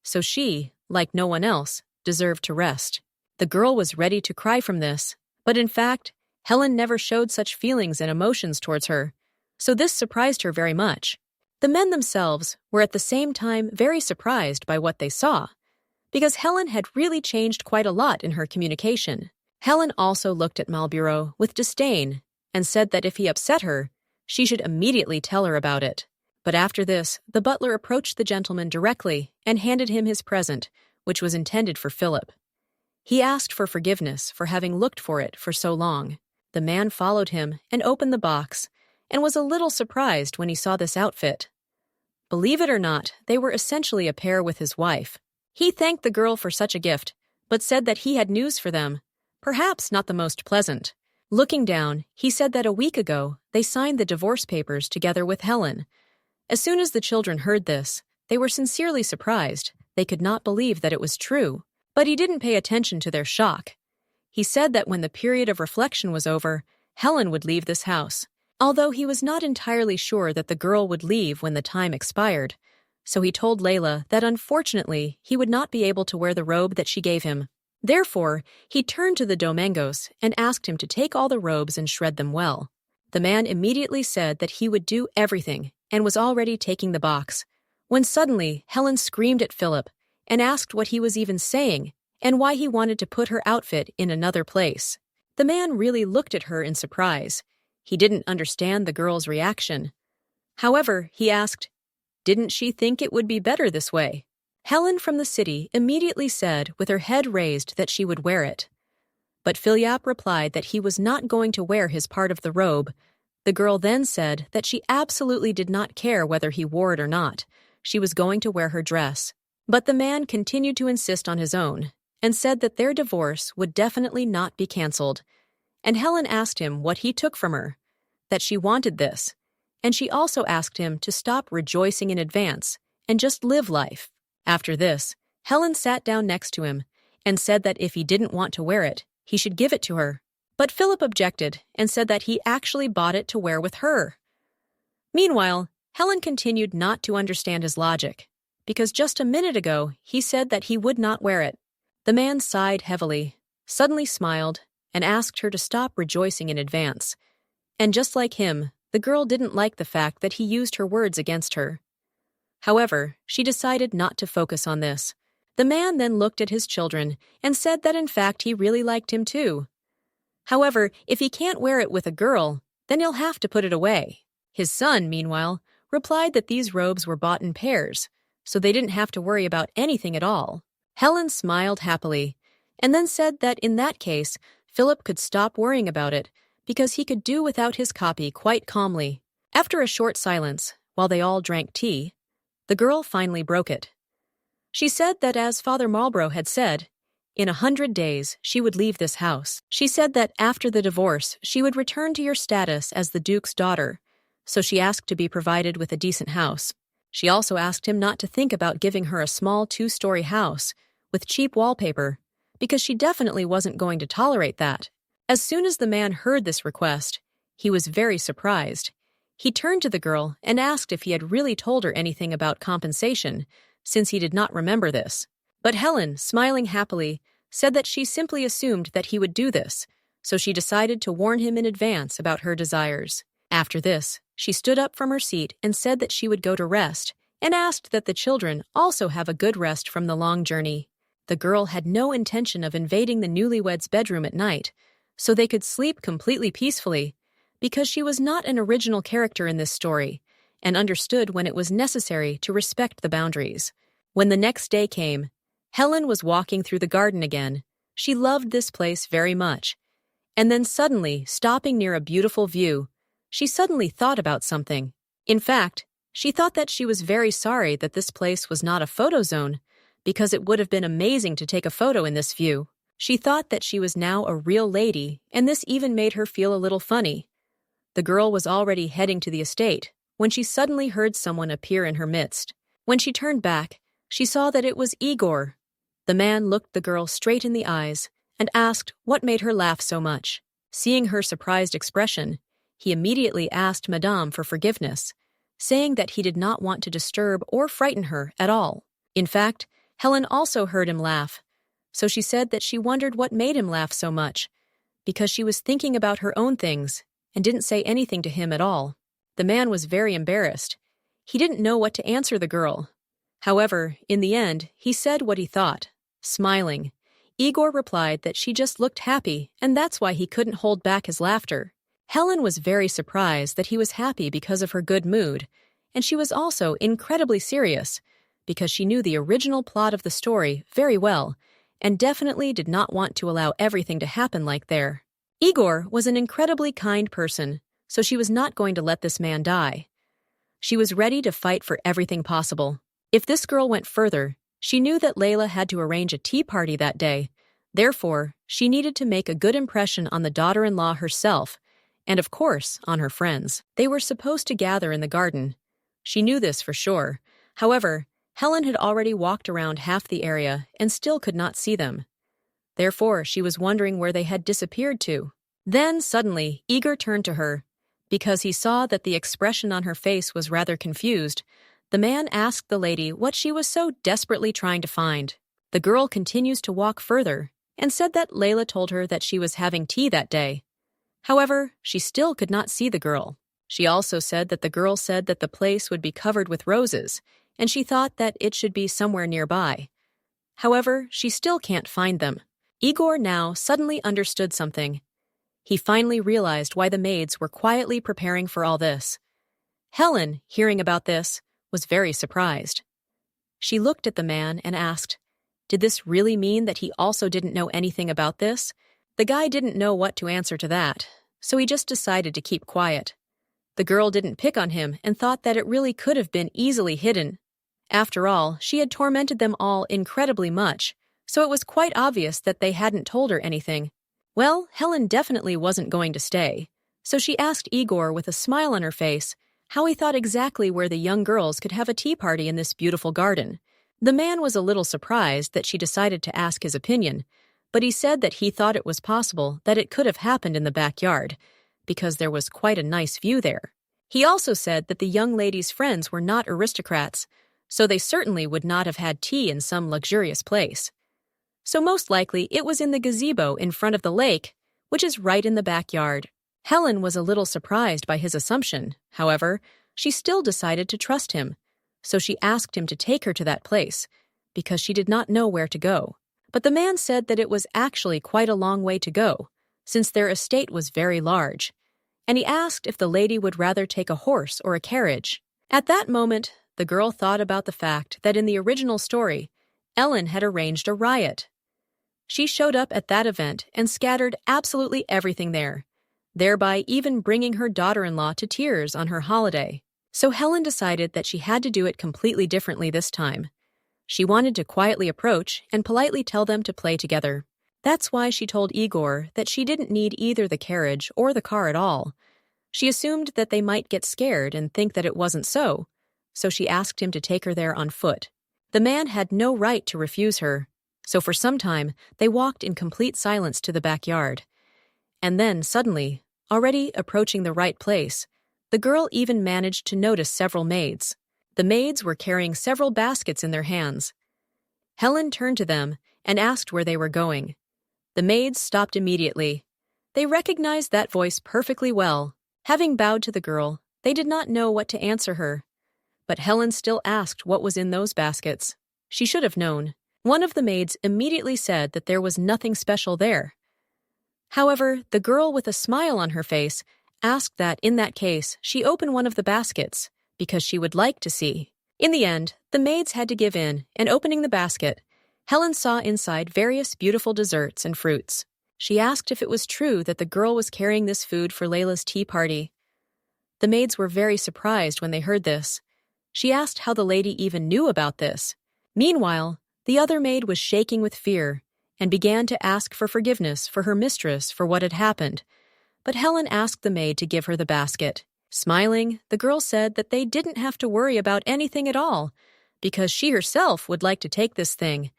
so she, like no one else, deserved to rest. The girl was ready to cry from this, but in fact, Helen never showed such feelings and emotions towards her, so this surprised her very much. The men themselves were at the same time very surprised by what they saw, because Helen had really changed quite a lot in her communication. Helen also looked at Marlborough with disdain and said that if he upset her, she should immediately tell her about it. But after this, the butler approached the gentleman directly and handed him his present, which was intended for Philip. He asked for forgiveness for having looked for it for so long. The man followed him and opened the box, and was a little surprised when he saw this outfit. Believe it or not, they were essentially a pair with his wife. He thanked the girl for such a gift, but said that he had news for them, perhaps not the most pleasant. Looking down, he said that a week ago they signed the divorce papers together with Helen. As soon as the children heard this, they were sincerely surprised. They could not believe that it was true, but he didn't pay attention to their shock. He said that when the period of reflection was over, Helen would leave this house, although he was not entirely sure that the girl would leave when the time expired. So he told Layla that unfortunately he would not be able to wear the robe that she gave him. Therefore, he turned to the Domingos and asked him to take all the robes and shred them well. The man immediately said that he would do everything and was already taking the box, when suddenly Helen screamed at Philip and asked what he was even saying and why he wanted to put her outfit in another place. The man really looked at her in surprise. He didn't understand the girl's reaction. However, he asked, "Didn't she think it would be better this way?" Helen from the city immediately said with her head raised that she would wear it. But Phillip replied that he was not going to wear his part of the robe. The girl then said that she absolutely did not care whether he wore it or not. She was going to wear her dress. But the man continued to insist on his own and said that their divorce would definitely not be canceled. And Helen asked him what he took from her, that she wanted this, and she also asked him to stop rejoicing in advance and just live life. After this, Helen sat down next to him and said that if he didn't want to wear it, he should give it to her. But Philip objected and said that he actually bought it to wear with her. Meanwhile, Helen continued not to understand his logic, because just a minute ago he said that he would not wear it. The man sighed heavily, suddenly smiled, and asked her to stop rejoicing in advance. And just like him, the girl didn't like the fact that he used her words against her. However, she decided not to focus on this. The man then looked at his children and said that in fact he really liked him too. However, if he can't wear it with a girl, then he'll have to put it away. His son, meanwhile, replied that these robes were bought in pairs, so they didn't have to worry about anything at all. Helen smiled happily, and then said that in that case, Philip could stop worrying about it, because he could do without his copy quite calmly. After a short silence, while they all drank tea, the girl finally broke it. She said that as Father Marlborough had said, in 100 days she would leave this house. She said that after the divorce she would return to your status as the Duke's daughter, so she asked to be provided with a decent house. She also asked him not to think about giving her a small 2-story house with cheap wallpaper, because she definitely wasn't going to tolerate that. As soon as the man heard this request, he was very surprised. He turned to the girl and asked if he had really told her anything about compensation, since he did not remember this. But Helen, smiling happily, said that she simply assumed that he would do this, so she decided to warn him in advance about her desires. After this, she stood up from her seat and said that she would go to rest, and asked that the children also have a good rest from the long journey. The girl had no intention of invading the newlyweds' bedroom at night, so they could sleep completely peacefully, because she was not an original character in this story, and understood when it was necessary to respect the boundaries. When the next day came, Helen was walking through the garden again. She loved this place very much. And then suddenly, stopping near a beautiful view, she suddenly thought about something. In fact, she thought that she was very sorry that this place was not a photo zone, because it would have been amazing to take a photo in this view. She thought that she was now a real lady, and this even made her feel a little funny. The girl was already heading to the estate when she suddenly heard someone appear in her midst. When she turned back, she saw that it was Igor. The man looked the girl straight in the eyes and asked what made her laugh so much. Seeing her surprised expression, he immediately asked Madame for forgiveness, saying that he did not want to disturb or frighten her at all. In fact, Helen also heard him laugh, so she said that she wondered what made him laugh so much, because she was thinking about her own things and didn't say anything to him at all. The man was very embarrassed. He didn't know what to answer the girl. However, in the end, he said what he thought. Smiling, Igor replied that she just looked happy, and that's why he couldn't hold back his laughter. Helen was very surprised that he was happy because of her good mood, and she was also incredibly serious, because she knew the original plot of the story very well, and definitely did not want to allow everything to happen like there. Igor was an incredibly kind person, so she was not going to let this man die. She was ready to fight for everything possible. If this girl went further, she knew that Layla had to arrange a tea party that day. Therefore, she needed to make a good impression on the daughter-in-law herself, and of course, on her friends. They were supposed to gather in the garden. She knew this for sure. However, Helen had already walked around half the area and still could not see them. Therefore, she was wondering where they had disappeared to. Then, suddenly, Igor turned to her. Because he saw that the expression on her face was rather confused, the man asked the lady what she was so desperately trying to find. The girl continues to walk further and said that Layla told her that she was having tea that day. However, she still could not see the girl. She also said that the girl said that the place would be covered with roses, and she thought that it should be somewhere nearby. However, she still can't find them. Igor now suddenly understood something. He finally realized why the maids were quietly preparing for all this. Helen, hearing about this, was very surprised. She looked at the man and asked, "Did this really mean that he also didn't know anything about this?" The guy didn't know what to answer to that, so he just decided to keep quiet. The girl didn't pick on him and thought that it really could have been easily hidden. After all, she had tormented them all incredibly much, so it was quite obvious that they hadn't told her anything. Well, Helen definitely wasn't going to stay, so she asked Igor with a smile on her face how he thought exactly where the young girls could have a tea party in this beautiful garden. The man was a little surprised that she decided to ask his opinion, but he said that he thought it was possible that it could have happened in the backyard, because there was quite a nice view there. He also said that the young lady's friends were not aristocrats, so they certainly would not have had tea in some luxurious place. So most likely it was in the gazebo in front of the lake, which is right in the backyard. Helen was a little surprised by his assumption. However, she still decided to trust him, so she asked him to take her to that place, because she did not know where to go. But the man said that it was actually quite a long way to go, since their estate was very large, and he asked if the lady would rather take a horse or a carriage. At that moment, the girl thought about the fact that in the original story, Ellen had arranged a riot. She showed up at that event and scattered absolutely everything there, thereby even bringing her daughter-in-law to tears on her holiday. So Helen decided that she had to do it completely differently this time. She wanted to quietly approach and politely tell them to play together. That's why she told Igor that she didn't need either the carriage or the car at all. She assumed that they might get scared and think that it wasn't so she asked him to take her there on foot. The man had no right to refuse her, so for some time they walked in complete silence to the backyard. And then, suddenly, already approaching the right place, the girl even managed to notice several maids. The maids were carrying several baskets in their hands. Helen turned to them and asked where they were going. The maids stopped immediately. They recognized that voice perfectly well. Having bowed to the girl, they did not know what to answer her. But Helen still asked what was in those baskets. She should have known. One of the maids immediately said that there was nothing special there. However, the girl with a smile on her face asked that, in that case, she open one of the baskets, because she would like to see. In the end, the maids had to give in, and opening the basket, Helen saw inside various beautiful desserts and fruits. She asked if it was true that the girl was carrying this food for Layla's tea party. The maids were very surprised when they heard this. She asked how the lady even knew about this. Meanwhile, the other maid was shaking with fear and began to ask for forgiveness for her mistress for what had happened. But Helen asked the maid to give her the basket. Smiling, the girl said that they didn't have to worry about anything at all, because she herself would like to take this thing,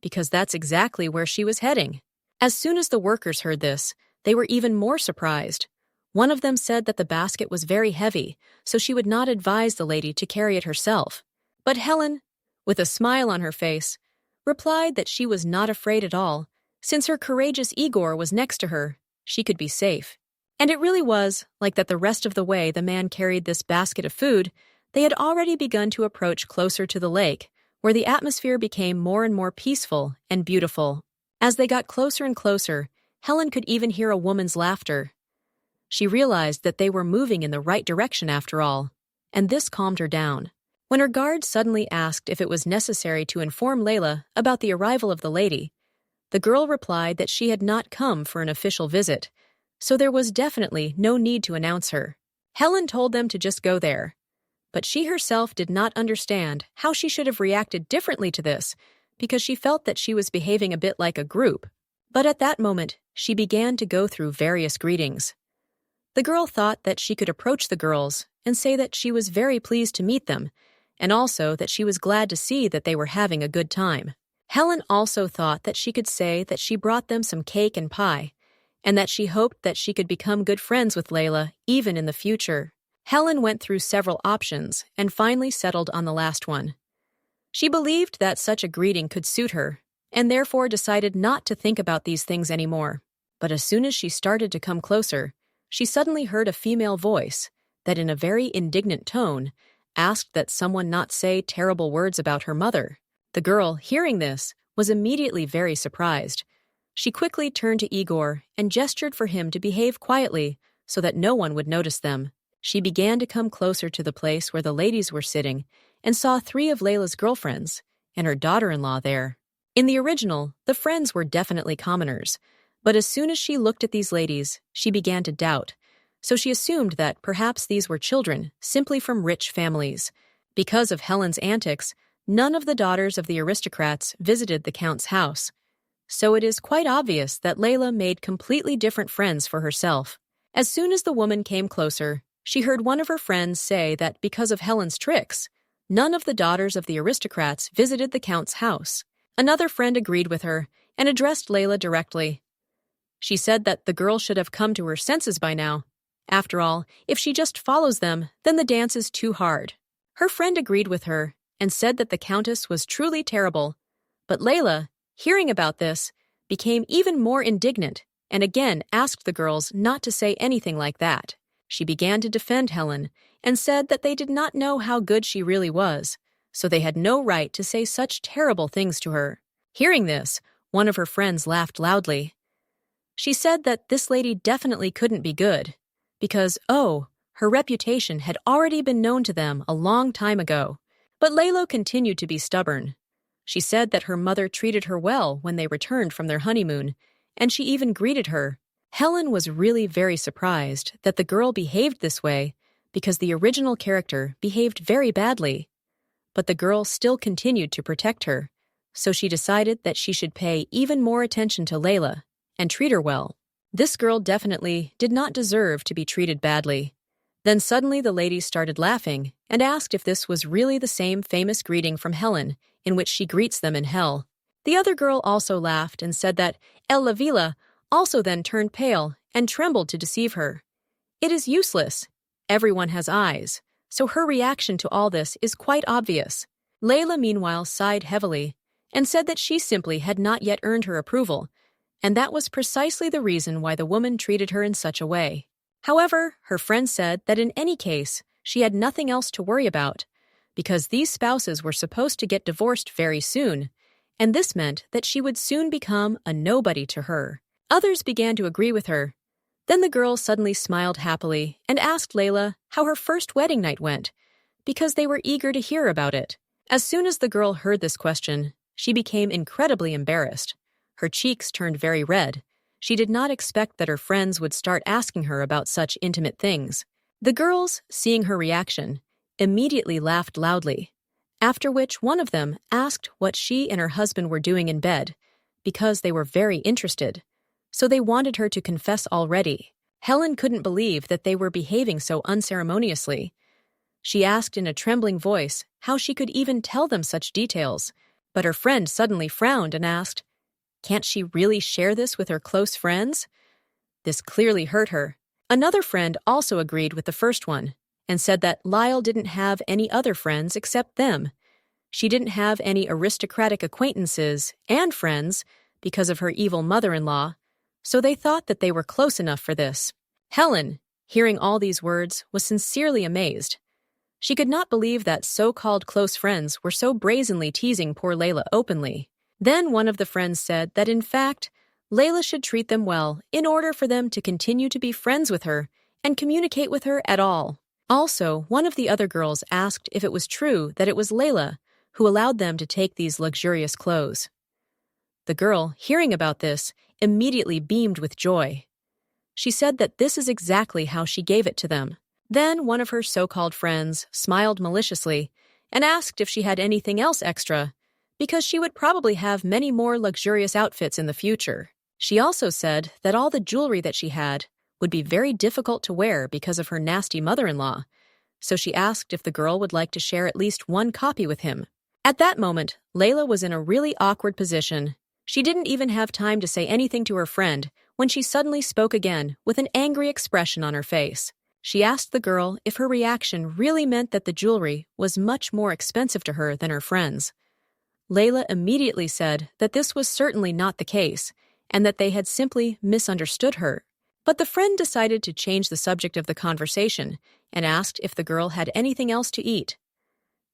because that's exactly where she was heading. As soon as the workers heard this, they were even more surprised. One of them said that the basket was very heavy, so she would not advise the lady to carry it herself. But Helen, with a smile on her face, replied that she was not afraid at all. Since her courageous Igor was next to her, she could be safe. And it really was like that the rest of the way the man carried this basket of food, they had already begun to approach closer to the lake, where the atmosphere became more and more peaceful and beautiful. As they got closer and closer, Helen could even hear a woman's laughter. She realized that they were moving in the right direction after all, and this calmed her down. When her guard suddenly asked if it was necessary to inform Layla about the arrival of the lady, the girl replied that she had not come for an official visit, so there was definitely no need to announce her. Helen told them to just go there, but she herself did not understand how she should have reacted differently to this, because she felt that she was behaving a bit like a group. But at that moment, she began to go through various greetings. The girl thought that she could approach the girls and say that she was very pleased to meet them, and also that she was glad to see that they were having a good time. Helen also thought that she could say that she brought them some cake and pie, and that she hoped that she could become good friends with Layla even in the future. Helen went through several options and finally settled on the last one. She believed that such a greeting could suit her, and therefore decided not to think about these things anymore. But as soon as she started to come closer, she suddenly heard a female voice that, in a very indignant tone, asked that someone not say terrible words about her mother. The girl, hearing this, was immediately very surprised. She quickly turned to Igor and gestured for him to behave quietly so that no one would notice them. She began to come closer to the place where the ladies were sitting and saw 3 of Layla's girlfriends and her daughter-in-law there. In the original, the friends were definitely commoners, but as soon as she looked at these ladies, she began to doubt, so she assumed that perhaps these were children simply from rich families. Because of Helen's antics, none of the daughters of the aristocrats visited the Count's house, so it is quite obvious that Layla made completely different friends for herself. As soon as the woman came closer, she heard one of her friends say that because of Helen's tricks, none of the daughters of the aristocrats visited the Count's house. Another friend agreed with her and addressed Layla directly. She said that the girl should have come to her senses by now. After all, if she just follows them, then the dance is too hard. Her friend agreed with her and said that the Countess was truly terrible, but Layla, hearing about this, became even more indignant and again asked the girls not to say anything like that. She began to defend Helen and said that they did not know how good she really was, so they had no right to say such terrible things to her. Hearing this, one of her friends laughed loudly. She said that this lady definitely couldn't be good, because, her reputation had already been known to them a long time ago. But Layla continued to be stubborn. She said that her mother treated her well when they returned from their honeymoon, and she even greeted her. Helen was really very surprised that the girl behaved this way because the original character behaved very badly. But the girl still continued to protect her, so she decided that she should pay even more attention to Layla and treat her well. This girl definitely did not deserve to be treated badly. Then suddenly the ladies started laughing and asked if this was really the same famous greeting from Helen in which she greets them in hell. The other girl also laughed and said that La Villa also then turned pale and trembled to deceive her. It is useless. Everyone has eyes, so her reaction to all this is quite obvious. Layla meanwhile sighed heavily and said that she simply had not yet earned her approval, and that was precisely the reason why the woman treated her in such a way. However, her friend said that in any case, she had nothing else to worry about, because these spouses were supposed to get divorced very soon, and this meant that she would soon become a nobody to her. Others began to agree with her. Then the girl suddenly smiled happily and asked Layla how her first wedding night went, because they were eager to hear about it. As soon as the girl heard this question, she became incredibly embarrassed. Her cheeks turned very red. She did not expect that her friends would start asking her about such intimate things. The girls, seeing her reaction, immediately laughed loudly, after which one of them asked what she and her husband were doing in bed, because they were very interested. So they wanted her to confess already. Helen couldn't believe that they were behaving so unceremoniously. She asked in a trembling voice how she could even tell them such details, but her friend suddenly frowned and asked, "Can't she really share this with her close friends?" This clearly hurt her. Another friend also agreed with the first one and said that Lyle didn't have any other friends except them. She didn't have any aristocratic acquaintances and friends because of her evil mother-in-law, so they thought that they were close enough for this. Helen, hearing all these words, was sincerely amazed. She could not believe that so-called close friends were so brazenly teasing poor Layla openly. Then one of the friends said that in fact, Layla should treat them well in order for them to continue to be friends with her and communicate with her at all. Also, one of the other girls asked if it was true that it was Layla who allowed them to take these luxurious clothes. The girl, hearing about this, immediately beamed with joy. She said that this is exactly how she gave it to them. Then one of her so-called friends smiled maliciously and asked if she had anything else extra, because she would probably have many more luxurious outfits in the future. She also said that all the jewelry that she had would be very difficult to wear because of her nasty mother-in-law, so she asked if the girl would like to share at least one copy with him. At that moment, Layla was in a really awkward position. She didn't even have time to say anything to her friend when she suddenly spoke again with an angry expression on her face. She asked the girl if her reaction really meant that the jewelry was much more expensive to her than her friends. Layla immediately said that this was certainly not the case and that they had simply misunderstood her. But the friend decided to change the subject of the conversation and asked if the girl had anything else to eat.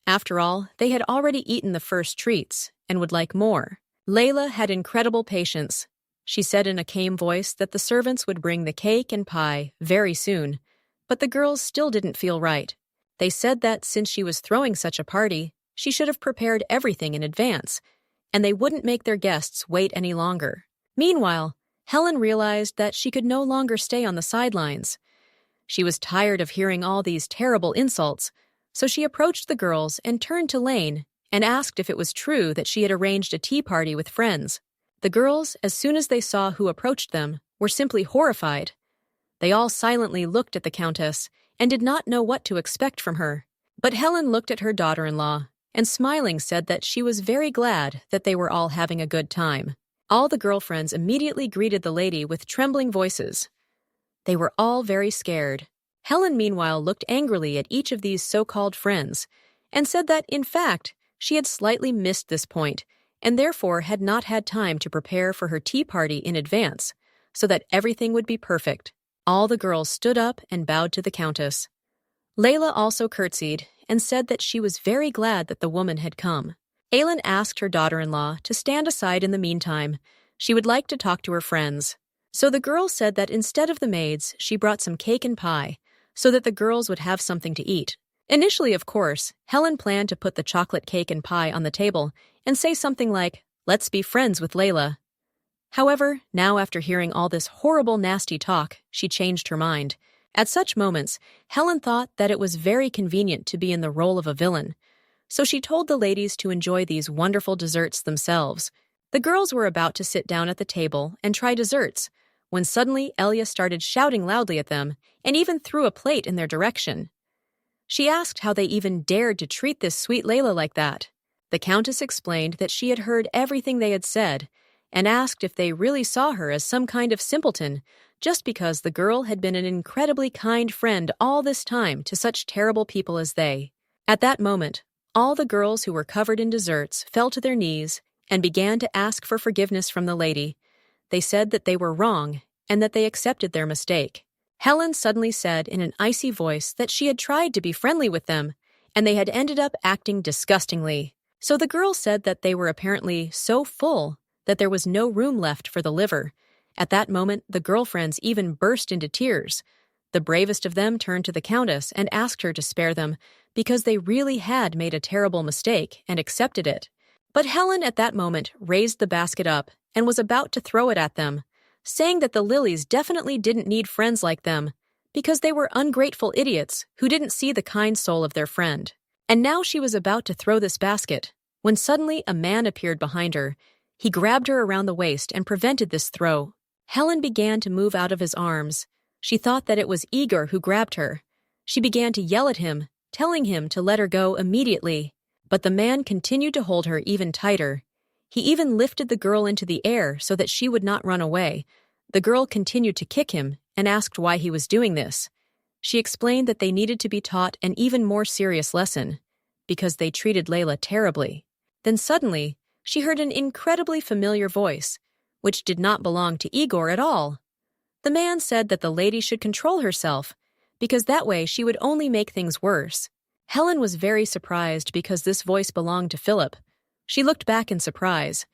After all, they had already eaten the first treats and would like more. Layla had incredible patience. She said in a calm voice that the servants would bring the cake and pie very soon, but the girls still didn't feel right. They said that since she was throwing such a party, she should have prepared everything in advance, and they wouldn't make their guests wait any longer. Meanwhile, Helen realized that she could no longer stay on the sidelines. She was tired of hearing all these terrible insults, so she approached the girls and turned to Lane and asked if it was true that she had arranged a tea party with friends. The girls, as soon as they saw who approached them, were simply horrified. They all silently looked at the Countess and did not know what to expect from her. But Helen looked at her daughter-in-law and smiling said that she was very glad that they were all having a good time. All the girlfriends immediately greeted the lady with trembling voices. They were all very scared. Helen, meanwhile, looked angrily at each of these so-called friends and said that, in fact, she had slightly missed this point and therefore had not had time to prepare for her tea party in advance, so that everything would be perfect. All the girls stood up and bowed to the Countess. Layla also curtsied and said that she was very glad that the woman had come. Aylin asked her daughter-in-law to stand aside in the meantime. She would like to talk to her friends. So the girl said that instead of the maids, she brought some cake and pie, so that the girls would have something to eat. Initially, of course, Helen planned to put the chocolate cake and pie on the table and say something like, "Let's be friends with Layla." However, now after hearing all this horrible, nasty talk, she changed her mind. At such moments, Helen thought that it was very convenient to be in the role of a villain. So she told the ladies to enjoy these wonderful desserts themselves. The girls were about to sit down at the table and try desserts, when suddenly Elia started shouting loudly at them and even threw a plate in their direction. She asked how they even dared to treat this sweet Layla like that. The Countess explained that she had heard everything they had said and asked if they really saw her as some kind of simpleton just because the girl had been an incredibly kind friend all this time to such terrible people as they. At that moment, all the girls who were covered in desserts fell to their knees and began to ask for forgiveness from the lady. They said that they were wrong and that they accepted their mistake. Helen suddenly said in an icy voice that she had tried to be friendly with them, and they had ended up acting disgustingly. So the girls said that they were apparently so full that there was no room left for the liver. At that moment, the girlfriends even burst into tears. The bravest of them turned to the Countess and asked her to spare them because they really had made a terrible mistake and accepted it. But Helen at that moment raised the basket up and was about to throw it at them, saying that the lilies definitely didn't need friends like them because they were ungrateful idiots who didn't see the kind soul of their friend. And now she was about to throw this basket when suddenly a man appeared behind her. He grabbed her around the waist and prevented this throw. Helen began to move out of his arms. She thought that it was Igor who grabbed her. She began to yell at him, telling him to let her go immediately. But the man continued to hold her even tighter. He even lifted the girl into the air so that she would not run away. The girl continued to kick him and asked why he was doing this. She explained that they needed to be taught an even more serious lesson, because they treated Layla terribly. Then suddenly, she heard an incredibly familiar voice, which did not belong to Igor at all. The man said that the lady should control herself, because that way she would only make things worse. Helen was very surprised because this voice belonged to Phillip. She looked back in surprise,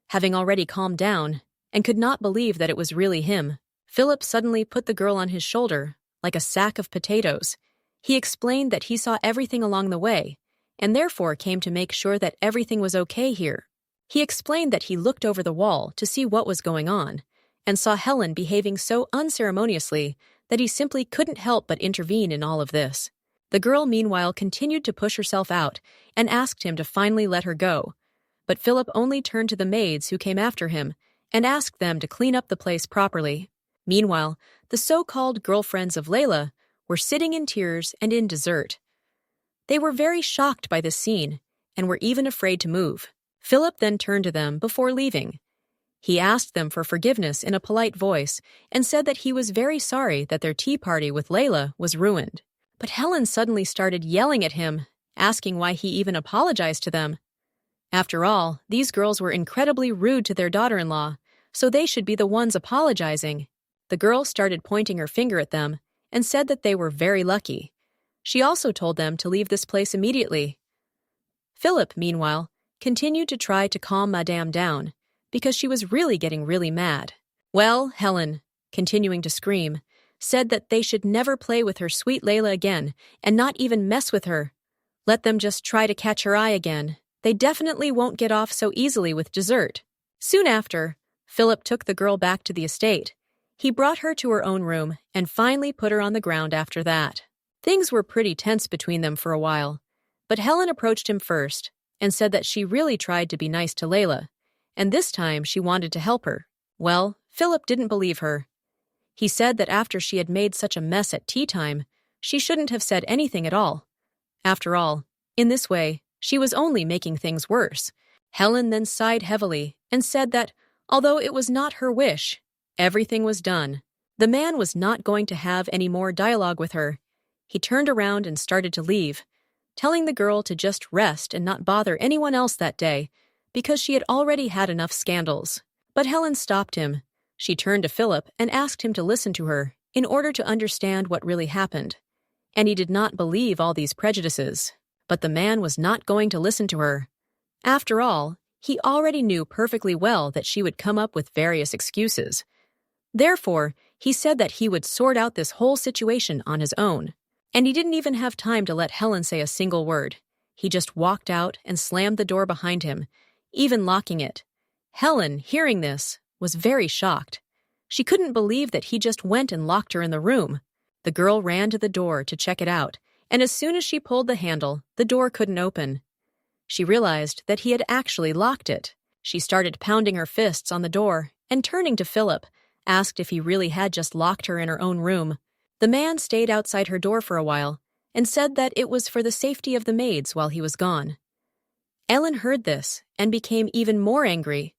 having already calmed down, and could not believe that it was really him. Phillip suddenly put the girl on his shoulder, like a sack of potatoes. He explained that he saw everything along the way, and therefore came to make sure that everything was okay here. He explained that he looked over the wall to see what was going on, and saw Helen behaving so unceremoniously that he simply couldn't help but intervene in all of this. The girl, meanwhile, continued to push herself out and asked him to finally let her go. But Phillip only turned to the maids who came after him and asked them to clean up the place properly. Meanwhile, the so-called girlfriends of Layla were sitting in tears and in dessert. They were very shocked by this scene and were even afraid to move. Phillip then turned to them before leaving. He asked them for forgiveness in a polite voice and said that he was very sorry that their tea party with Layla was ruined. But Helen suddenly started yelling at him, asking why he even apologized to them. After all, these girls were incredibly rude to their daughter-in-law, so they should be the ones apologizing. The girl started pointing her finger at them and said that they were very lucky. She also told them to leave this place immediately. Phillip, meanwhile, continued to try to calm Madame down, because she was really getting really mad. Well, Helen, continuing to scream, said that they should never play with her sweet Layla again and not even mess with her. Let them just try to catch her eye again. They definitely won't get off so easily with dessert. Soon after, Phillip took the girl back to the estate. He brought her to her own room and finally put her on the ground after that. Things were pretty tense between them for a while, but Helen approached him first and said that she really tried to be nice to Layla, and this time she wanted to help her. Well, Phillip didn't believe her. He said that after she had made such a mess at tea time, she shouldn't have said anything at all. After all, in this way, she was only making things worse. Helen then sighed heavily and said that, although it was not her wish, everything was done. The man was not going to have any more dialogue with her. He turned around and started to leave, telling the girl to just rest and not bother anyone else that day, because she had already had enough scandals. But Helen stopped him. She turned to Phillip and asked him to listen to her in order to understand what really happened. And he did not believe all these prejudices. But the man was not going to listen to her. After all, he already knew perfectly well that she would come up with various excuses. Therefore, he said that he would sort out this whole situation on his own. And he didn't even have time to let Helen say a single word. He just walked out and slammed the door behind him, even locking it. Helen, hearing this, was very shocked. She couldn't believe that he just went and locked her in the room. The girl ran to the door to check it out, and as soon as she pulled the handle, the door couldn't open. She realized that he had actually locked it. She started pounding her fists on the door and, turning to Phillip, asked if he really had just locked her in her own room. The man stayed outside her door for a while and said that it was for the safety of the maids while he was gone. Ellen heard this and became even more angry.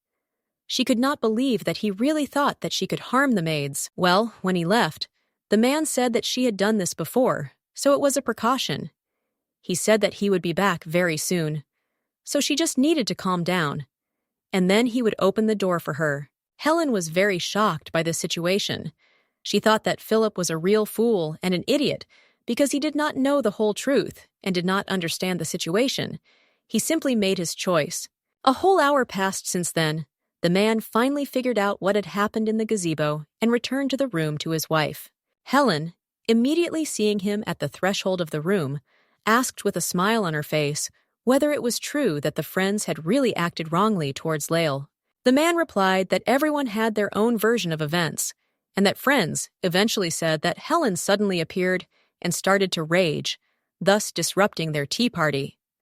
She could not believe that he really thought that she could harm the maids. Well, when he left, the man said that she had done this before, so it was a precaution. He said that he would be back very soon, so she just needed to calm down. And then he would open the door for her. Helen was very shocked by this situation. She thought that Phillip was a real fool and an idiot because he did not know the whole truth and did not understand the situation. He simply made his choice. A whole hour passed since then. The man finally figured out what had happened in the gazebo and returned to the room to his wife. Helen, immediately seeing him at the threshold of the room, asked with a smile on her face whether it was true that the friends had really acted wrongly towards Lael. The man replied that everyone had their own version of events, and that friends eventually said that Helen suddenly appeared and started to rage, thus disrupting their tea party.